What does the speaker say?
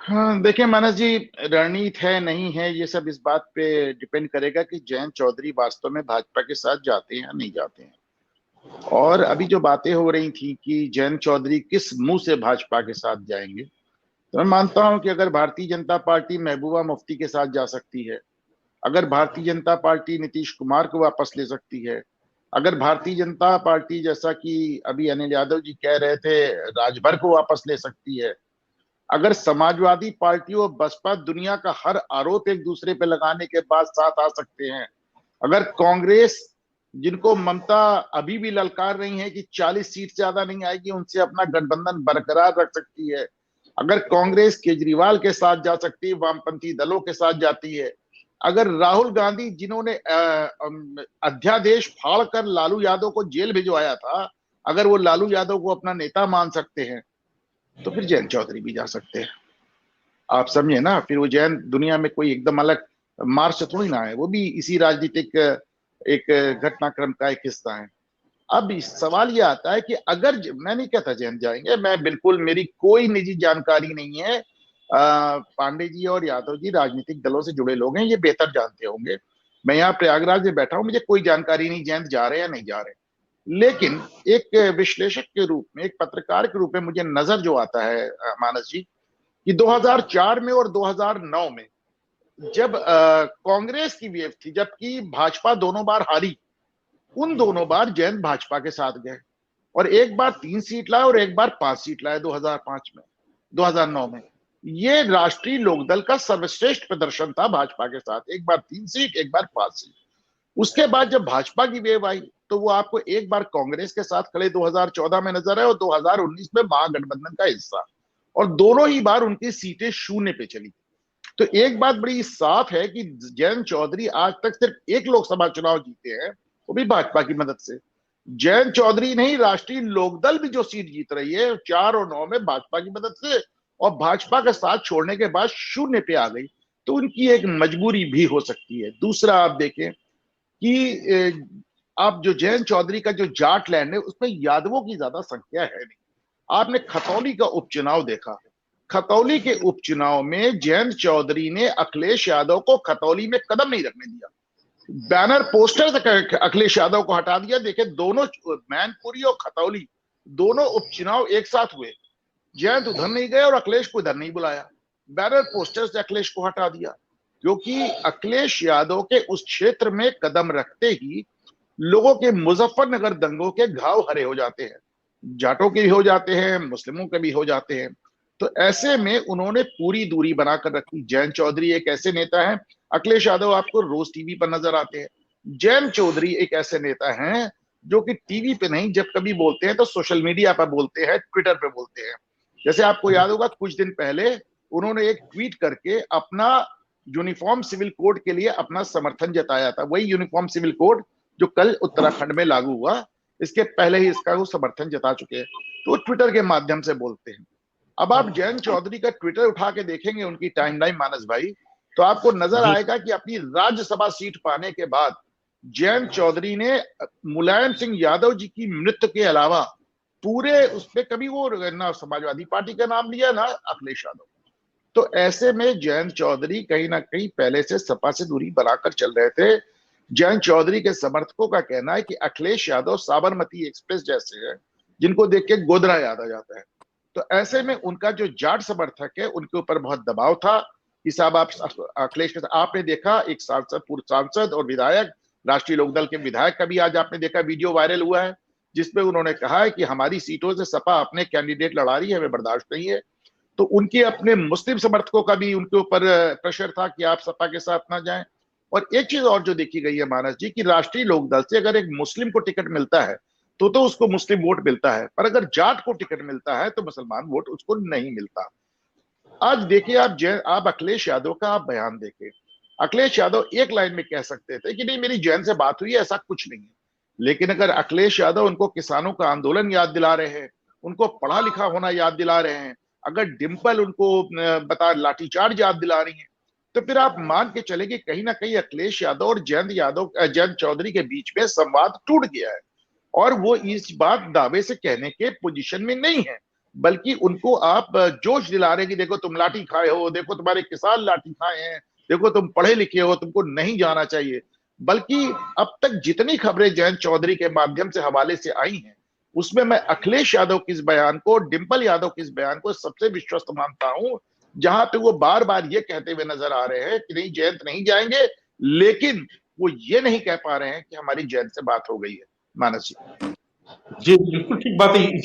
हाँ देखिए मानस जी, रणनीति है नहीं है ये सब इस बात पे डिपेंड करेगा कि जयंत चौधरी वास्तव में भाजपा के साथ जाते हैं या नहीं जाते हैं। और अभी जो बातें हो रही थी कि जयंत चौधरी किस मुंह से भाजपा के साथ जाएंगे, तो मैं मानता हूं कि अगर भारतीय जनता पार्टी महबूबा मुफ्ती के साथ जा सकती है, अगर भारतीय जनता पार्टी नीतीश कुमार को वापस ले सकती है, अगर भारतीय जनता पार्टी जैसा कि अभी अनिल यादव जी कह रहे थे राजभर को वापस ले सकती है, अगर समाजवादी पार्टी और बसपा दुनिया का हर आरोप एक दूसरे पे लगाने के बाद साथ आ सकते हैं, अगर कांग्रेस जिनको ममता अभी भी ललकार रही है कि 40 सीट से ज्यादा नहीं आएगी, उनसे अपना गठबंधन बरकरार रख सकती है, अगर कांग्रेस केजरीवाल के साथ जा सकती है, वामपंथी दलों के साथ जाती है, अगर राहुल गांधी जिन्होंने अध्यादेश फाड़ कर लालू यादव को जेल भिजवाया था, अगर वो लालू यादव को अपना नेता मान सकते हैं, तो फिर जयंत चौधरी भी जा सकते हैं। आप समझे ना, फिर वो जयंत दुनिया में कोई एकदम अलग मार्च थोड़ी ना है, वो भी इसी राजनीतिक एक घटनाक्रम का एक हिस्सा है। अब सवाल ये आता है कि अगर मैं नहीं कहता जयंत जाएंगे, मैं बिल्कुल, मेरी कोई निजी जानकारी नहीं है। पांडे जी और यादव जी राजनीतिक दलों से जुड़े लोग हैं, ये बेहतर जानते होंगे। मैं यहाँ प्रयागराज में बैठा हूं, मुझे कोई जानकारी नहीं जयंत जा रहे हैं या नहीं जा रहे। लेकिन एक विश्लेषक के रूप में, एक पत्रकार के रूप में मुझे नजर जो आता है मानस जी, कि 2004 में और 2009 में जब कांग्रेस की वेव थी, जबकि भाजपा दोनों बार हारी, उन दोनों बार जयंत भाजपा के साथ गए और एक बार 3 सीट लाए और एक बार 5 सीट लाए 2005 में, 2009 में। ये राष्ट्रीय लोकदल का सर्वश्रेष्ठ प्रदर्शन था भाजपा के साथ, एक बार 3 सीट एक बार 5 सीट। उसके बाद जब भाजपा की वेव आई, तो वो आपको एक बार कांग्रेस के साथ खड़े 2014 में नजर आए और 2019 में महागठबंधन का हिस्सा, और दोनों ही बार उनकी सीटें शून्य पे चली। तो एक बात बड़ी साफ है कि जयंत चौधरी आज तक सिर्फ एक लोकसभा चुनाव जीते हैं, वो भी भाजपा की मदद से। जयंत चौधरी नहीं, राष्ट्रीय लोकदल भी जो सीट जीत रही है 4 और 9 में भाजपा की मदद से, और भाजपा का साथ छोड़ने के बाद शून्य पे आ गई। तो उनकी एक मजबूरी भी हो सकती है। दूसरा आप देखें कि आप जो जयंत चौधरी का जो जाट लैंड है, उसमें यादवों की ज्यादा संख्या है नहीं। आपने खतौली का उपचुनाव देखा, खतौली के उपचुनाव में जयंत चौधरी ने अखिलेश यादव को खतौली में कदम नहीं रखने दिया, बैनर पोस्टर से अखिलेश यादव को हटा दिया। देखिए दोनों, मैनपुरी और खतौली दोनों उपचुनाव एक साथ हुए, जयंत उधर नहीं गए और अखिलेश को इधर नहीं बुलाया, बैनर पोस्टर से अखिलेश को हटा दिया। क्योंकि अखिलेश यादव के उस क्षेत्र में कदम रखते ही लोगों के मुजफ्फरनगर दंगों के घाव हरे हो जाते हैं, जाटों के भी हो जाते हैं, मुस्लिमों के भी हो जाते हैं। तो ऐसे में उन्होंने पूरी दूरी बनाकर रखी। जयंत चौधरी एक ऐसे नेता हैं, अखिलेश यादव आपको रोज टीवी पर नजर आते हैं, जयंत चौधरी एक ऐसे नेता हैं जो कि टीवी पे नहीं, जब कभी बोलते हैं तो सोशल मीडिया पर बोलते हैं, ट्विटर पे बोलते हैं। जैसे आपको याद होगा कुछ दिन पहले उन्होंने एक ट्वीट करके अपना यूनिफॉर्म सिविल कोड के लिए अपना समर्थन जताया था, वही यूनिफॉर्म सिविल कोड जो कल उत्तराखंड में लागू हुआ, इसके पहले ही इसका वो समर्थन जता चुके हैं। तो ट्विटर के माध्यम से बोलते हैं। अब आप जयंत चौधरी का ट्विटर उठा के देखेंगे, उनकी टाइमलाइन मानस भाई, तो आपको नजर जी। आएगा कि अपनी राज्यसभा सीट पाने के बाद जयंत चौधरी ने मुलायम सिंह यादव जी की मृत्यु के अलावा पूरे उसपे कभी वो ना समाजवादी पार्टी का नाम लिया ना अखिलेश यादव। तो ऐसे में जयंत चौधरी कहीं ना कहीं पहले से सपा से दूरी बनाकर चल रहे थे। जयंत चौधरी के समर्थकों का कहना है कि अखिलेश यादव साबरमती एक्सप्रेस जैसे हैं, जिनको देख के गोदरा याद आ जाता है। तो ऐसे में उनका जो जाट समर्थक है उनके ऊपर बहुत दबाव था कि साहब आप अखिलेश के, आपने देखा एक सांसद, पूर्व सांसद और विधायक, राष्ट्रीय लोकदल के विधायक का भी आज आपने देखा वीडियो वायरल हुआ है, जिसमें उन्होंने कहा है कि हमारी सीटों से सपा अपने कैंडिडेट लड़ा रही है, हमें बर्दाश्त नहीं है। तो उनके अपने मुस्लिम समर्थकों का भी उनके ऊपर प्रेशर था कि आप सपा के साथ ना जाएं। और एक चीज और जो देखी गई है मानस जी, कि राष्ट्रीय लोकदल से अगर एक मुस्लिम को टिकट मिलता है तो उसको मुस्लिम वोट मिलता है, पर अगर जाट को टिकट मिलता है तो मुसलमान वोट उसको नहीं मिलता। आज देखिए आप अखिलेश यादव का आप बयान देखिए। अखिलेश यादव एक लाइन में कह सकते थे कि नहीं मेरी जैन से बात हुई है, ऐसा कुछ नहीं है। लेकिन अगर अखिलेश यादव उनको किसानों का आंदोलन याद दिला रहे हैं, उनको पढ़ा लिखा होना याद दिला रहे हैं, अगर डिम्पल उनको बता लाठीचार्ज याद दिला रही है, तो फिर आप मान के चले कि कहीं ना कहीं अखिलेश यादव और जयंत चौधरी के बीच में संवाद टूट गया है। और वो इस बात दावे से कहने के पोजीशन में नहीं है। बल्कि उनको आप जोश दिला रहे हैं कि देखो तुम लाठी खाए हो, देखो तुम्हारे किसान लाठी खाए हैं, देखो तुम पढ़े लिखे हो, तुमको नहीं जाना चाहिए। बल्कि अब तक जितनी खबरें जयंत चौधरी के माध्यम से हवाले से आई हैं, उसमें मैं अखिलेश यादव के इस बयान को, डिंपल यादव के इस बयान को सबसे विश्वस्त मानता हूं, जहां पे वो बार बार ये कहते हुए नजर आ रहे हैं कि नहीं जयंत नहीं जाएंगे, लेकिन वो ये नहीं कह पा रहे हैं कि हमारी जयंत से बात हो गई है। मानस जी। जी बिल्कुल ठीक बात है।